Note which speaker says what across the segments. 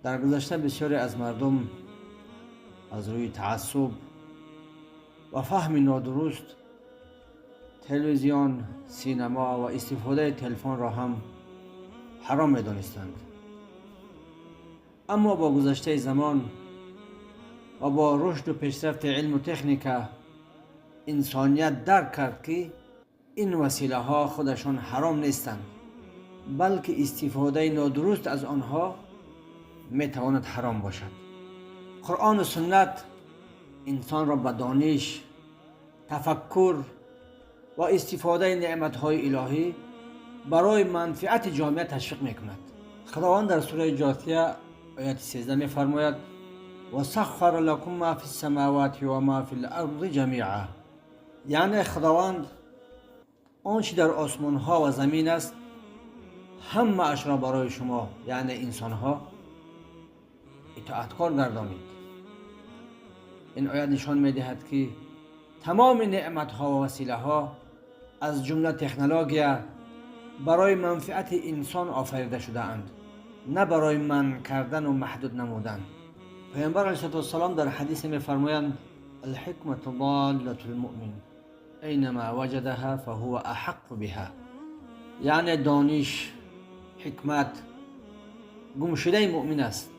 Speaker 1: در گذشته بسیاری از مردم از روی تعصب و فهم نادرست تلویزیون، سینما و استفاده تلفن را هم حرام می‌دانستند. اما با گذشته زمان و با رشد و پیشرفت علم و تکنیک انسانیت درک کرد که این وسیله ها خودشان حرام نیستند، بلکه استفاده نادرست از آنها میتواند حرام باشد. قرآن و سنت انسان را به دانش، تفکر و استفاده نعمت‌های الهی برای منفعت جامعه تشویق میکند. خداوند در سوره جاثیه آیت 13 میفرماید: و سخر لكم ما فی السماوات و ما فی الارض جمیعا. یعنی خداوند آنچه در آسمان ها و زمین است همه اش را برای شما، یعنی انسان ها، اطاعتکار گردانید. این آیت نشان میدهد که تمام نعمت ها و وسیله ها از جمله تکنولوژی برای منفعت انسان آفریده شده اند، نه برای منع کردن و محدود نمودن. پیامبر علیه السلام در حدیث میفرمایند: الحکمت ضالة المؤمن اینما وجدها فهو احق بها. یعنی دانش، حکمت گمشده مؤمن است،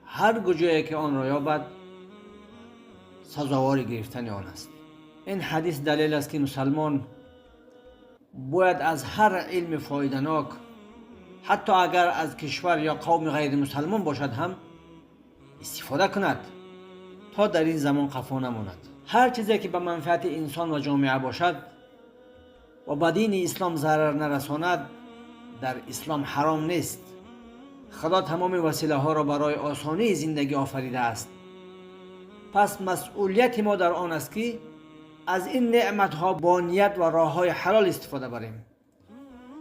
Speaker 1: هر کجایی که آن را یابد سزاوار گرفتن آن است. این حدیث دلیل است که مسلمان باید از هر علم فایده‌ناک، حتی اگر از کشور یا قوم غیر مسلمان باشد هم، استفاده کند تا در این زمان قفا نماند. هر چیزی که به منفعت انسان و جامعه باشد و به دین اسلام ضرر نرساند در اسلام حرام نیست. خدا تمام وسیله ها را برای آسانی زندگی آفریده است. پس مسئولیت ما در آن است که از این نعمت ها با نیت و راه های حلال استفاده بریم.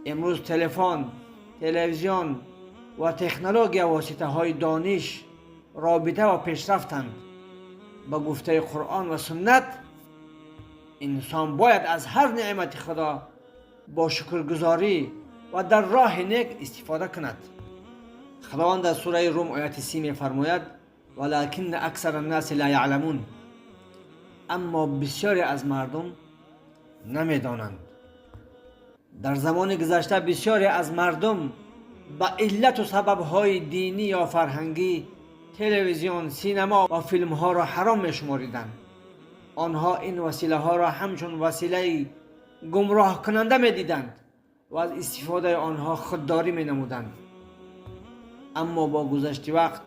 Speaker 1: امروز تلفن، تلویزیون و تکنولوژی واسطه های دانش، رابطه و پیشرفتند. با گفته قرآن و سنت انسان باید از هر نعمت خدا با شکرگزاری و در راه نیک استفاده کند. خداوند در سوره روم آیت 30 می‌فرماید: ولکن اکثر الناس لا یعلمون. اما بسیاری از مردم نمیدانند. در زمان گذشته بسیاری از مردم به علت و سبب‌های دینی یا فرهنگی تلویزیون، سینما و فیلم ها را حرام می‌شماریدند. آنها این وسیله ها را همچون وسیله گمراه کننده می‌دیدند و از استفاده آنها خودداری می‌نمودند. اما با گذشت وقت